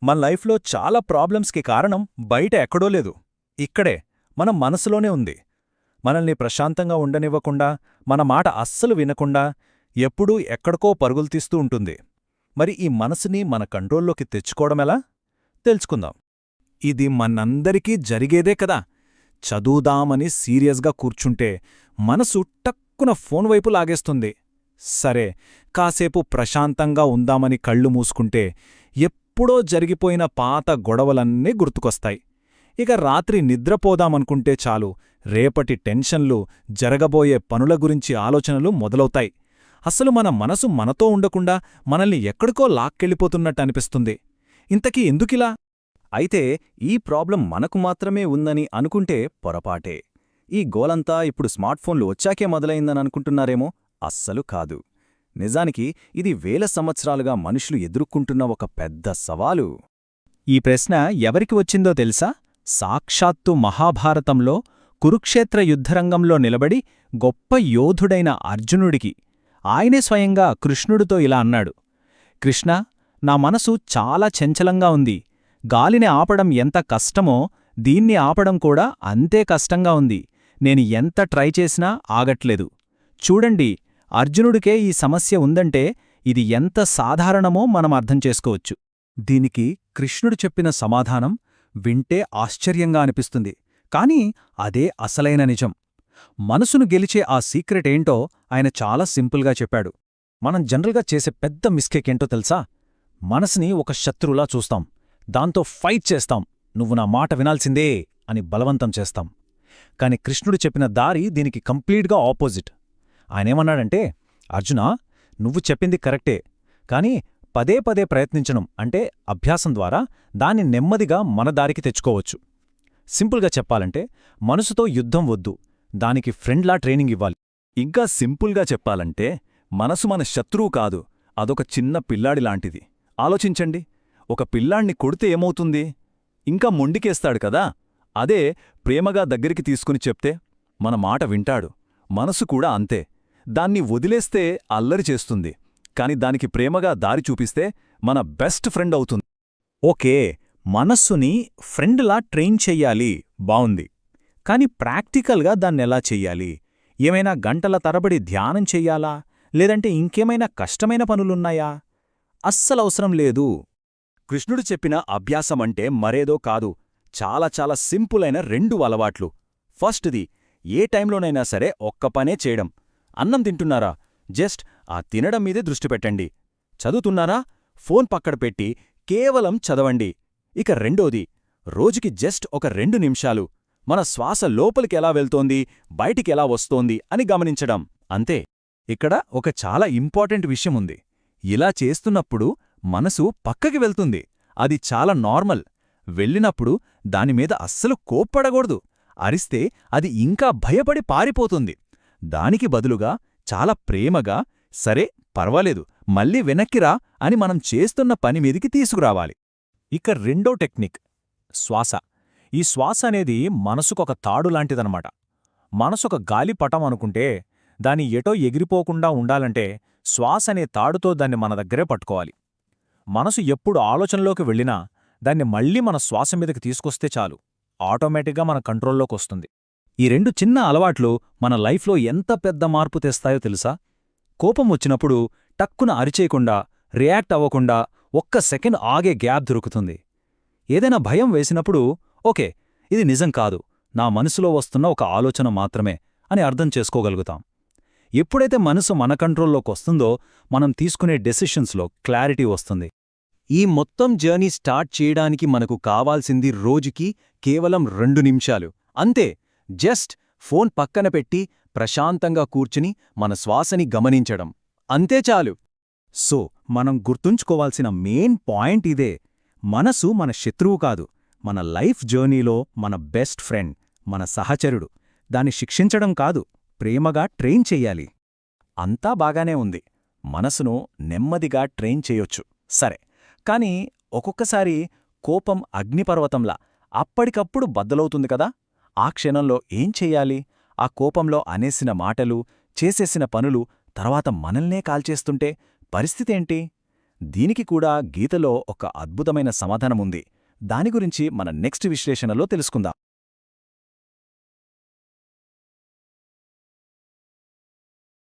మన లైఫ్లో చాలా ప్రాబ్లమ్స్కి కారణం బయట ఎక్కడో లేదు, ఇక్కడే మన మనసులోనే ఉంది. మనల్ని ప్రశాంతంగా ఉండనివ్వకుండా, మన మాట అస్సలు వినకుండా, ఎప్పుడూ ఎక్కడికో పరుగులు తీస్తూ ఉంటుంది. మరి ఈ మనసుని మన కంట్రోల్లోకి తెచ్చుకోవడమెలా? తెలుసుకుందాం. ఇది మనందరికీ జరిగేదే కదా. చదువుదామని సీరియస్గా కూర్చుంటే మనసు టక్కున ఫోన్ వైపు లాగేస్తుంది. సరే, కాసేపు ప్రశాంతంగా ఉందామని కళ్ళు మూసుకుంటే ఎప్పుడో జరిగిపోయిన పాత గొడవలన్నీ గుర్తుకొస్తాయి. ఇక రాత్రి నిద్రపోదామనుకుంటే చాలు, రేపటి టెన్షన్లు, జరగబోయే పనుల గురించి ఆలోచనలు మొదలవుతాయి. అసలు మన మనసు మనతో ఉండకుండా మనల్ని ఎక్కడికో లాక్కెళ్ళిపోతున్నట్టనిపిస్తుంది. ఇంతకీ ఎందుకిలా? అయితే ఈ ప్రాబ్లం మనకు మాత్రమే ఉందని అనుకుంటే పొరపాటే. ఈ గోలంతా ఇప్పుడు స్మార్ట్ఫోన్లు వచ్చాకే మొదలైందని అనుకుంటున్నారేమో? అస్సలు కాదు. నిజానికి ఇది వేల సంవత్సరాలుగా మనుషులు ఎదుర్కొంటున్న ఒక పెద్ద సవాలు. ఈ ప్రశ్న ఎవరికి వచ్చిందో తెలుసా? సాక్షాత్తు మహాభారతంలో కురుక్షేత్ర యుద్ధరంగంలో నిలబడి గొప్ప యోధుడైన అర్జునుడికి. ఆయనే స్వయంగా కృష్ణుడితో ఇలా అన్నాడు: కృష్ణా, నా మనసు చాలా చంచలంగా ఉంది. గాలిని ఆపడం ఎంత కష్టమో దీన్ని ఆపడం కూడా అంతే కష్టంగా ఉంది. నేను ఎంత ట్రై చేసినా ఆగట్లేదు. చూడండి, అర్జునుడికే ఈ సమస్య ఉందంటే ఇది ఎంత సాధారణమో మనం అర్థం చేసుకోవచ్చు. దీనికి కృష్ణుడు చెప్పిన సమాధానం వింటే ఆశ్చర్యంగా అనిపిస్తుంది, కానీ అదే అసలైన నిజం. మనసును గెలిచే ఆ సీక్రెట్ ఏంటో ఆయన చాలా సింపుల్గా చెప్పాడు. మనం జనరల్గా చేసే పెద్ద మిస్టేక్ ఏంటో తెలుసా? మనసుని ఒక శత్రువులా చూస్తాం. దాంతో ఫైట్ చేస్తాం. నువ్వు నా మాట వినాల్సిందే అని బలవంతం చేస్తాం. కాని కృష్ణుడు చెప్పిన దారి దీనికి కంప్లీట్గా ఆపోజిట్. ఆయనేమన్నాడంటే, అర్జునా, నువ్వు చెప్పింది కరెక్టే, కాని పదే పదే ప్రయత్నించడం అంటే అభ్యాసం ద్వారా దాన్ని నెమ్మదిగా మన దారికి తెచ్చుకోవచ్చు. సింపుల్గా చెప్పాలంటే మనసుతో యుద్ధం వద్దు, దానికి ఫ్రెండ్లా ట్రైనింగ్ ఇవ్వాలి. ఇంకా సింపుల్గా చెప్పాలంటే మనసు మన శత్రువు కాదు, అదొక చిన్న పిల్లాడిలాంటిది. ఆలోచించండి, ఒక పిల్లాణ్ణి కొడితే ఏమవుతుంది? ఇంకా మొండికేస్తాడు కదా. అదే ప్రేమగా దగ్గరికి తీసుకుని చెప్తే మన మాట వింటాడు. మనసు కూడా అంతే. దాన్ని వదిలేస్తే అల్లరి చేస్తుంది, కాని దానికి ప్రేమగా దారి చూపిస్తే మన బెస్ట్ ఫ్రెండ్ అవుతుంది. ఓకే, మనస్సుని ఫ్రెండ్లా ట్రైన్ చెయ్యాలి, బావుంది. కాని ప్రాక్టికల్గా దాన్నెలా చెయ్యాలి? ఏమైనా గంటల తరబడి ధ్యానం చెయ్యాలా, లేదంటే ఇంకేమైనా కష్టమైన పనులున్నాయా? అస్సలవసరం లేదు. కృష్ణుడు చెప్పిన అభ్యాసమంటే మరేదో కాదు, చాలా చాలా సింపుల్ అయిన 2 అలవాట్లు. ఫస్ట్ది, ఏ టైంలోనైనా సరే ఒక్క పనే చేయడం. అన్నం తింటున్నారా? జస్ట్ ఆ తినడం మీదే దృష్టి పెట్టండి. చదువుతున్నారా? ఫోన్ పక్కన పెట్టి కేవలం చదవండి. ఇక రెండోది, రోజుకి జస్ట్ ఒక 2 నిమిషాలు మన శ్వాస లోపలికెలా వెళ్తోంది, బయటికెలా వస్తోంది అని గమనించడం. అంతే. ఇక్కడ ఒక చాలా ఇంపార్టెంట్ విషయముంది. ఇలా చేస్తున్నప్పుడు మనసు పక్కకి వెళ్తుంది. అది చాలా నార్మల్. వెళ్ళినప్పుడు దానిమీద అస్సలు కోప్పడకూడదు. అరిస్తే అది ఇంకా భయపడి పారిపోతుంది. దానికి బదులుగా చాలా ప్రేమగా, సరే పర్వాలేదు, మళ్ళీ వెనక్కిరా అని మనం చేస్తున్న పనిమీదికి తీసుకురావాలి. ఇక రెండో టెక్నిక్, శ్వాస. ఈ శ్వాస అనేది మనసుకొక తాడులాంటిదనమాట. మనసొక గాలిపటం అనుకుంటే, దాని ఎటో ఎగిరిపోకుండా ఉండాలంటే శ్వాస అనే తాడుతో దాన్ని మన దగ్గరే పట్టుకోవాలి. మనసు ఎప్పుడు ఆలోచనలోకి వెళ్ళినా దాన్ని మళ్లీ మన శ్వాస మీదకి తీసుకొస్తే చాలు, ఆటోమేటిక్గా మన కంట్రోల్లోకొస్తుంది. ఈ 2 చిన్న అలవాట్లు మన లైఫ్లో ఎంత పెద్ద మార్పు తెస్తాయో తెలుసా? కోపం వచ్చినప్పుడు టక్కున అరిచేయకుండా, రియాక్ట్ అవ్వకుండా ఒక్క సెకండ్ ఆగే గ్యాప్ దొరుకుతుంది. ఏదైనా భయం వేసినప్పుడు, ఓకే, ఇది నిజం కాదు, నా మనసులో వస్తున్న ఒక ఆలోచన మాత్రమే అని అర్థం చేసుకోగలుగుతాం. ఎప్పుడైతే మనసు మన కంట్రోల్లోకొస్తుందో మనం తీసుకునే డెసిషన్స్లో క్లారిటీ వస్తుంది. ఈ మొత్తం జర్నీ స్టార్ట్ చేయడానికి మనకు కావాల్సింది రోజుకి కేవలం 2 నిమిషాలు అంతే. జస్ట్ ఫోన్ పక్కన పెట్టి ప్రశాంతంగా కూర్చుని మన శ్వాసని గమనించడం, అంతే చాలు. సో మనం గుర్తుంచుకోవాల్సిన మెయిన్ పాయింట్ ఇదే: మనసు మన శత్రువు కాదు, మన లైఫ్ జర్నీలో మన బెస్ట్ ఫ్రెండ్, మన సహచరుడు. దాన్ని శిక్షించడం కాదు, ప్రేమగా ట్రైన్ చెయ్యాలి. అంతా బాగానే ఉంది, మనసును నెమ్మదిగా ట్రైన్ చేయొచ్చు, సరే. కాని ఒక్కొక్కసారి కోపం అగ్నిపర్వతంలా అప్పటికప్పుడు బద్దలవుతుంది కదా. ఆ క్షణంలో ఏం చెయ్యాలి? ఆ కోపంలో అనేసిన మాటలు, చేసేసిన పనులు తర్వాత మనల్నే కాల్చేస్తుంటే పరిస్థితేంటి? దీనికి కూడా గీతలో ఒక అద్భుతమైన సమాధానముంది. దాని గురించి మన నెక్స్ట్ విశ్లేషణలో తెలుసుకుందాం.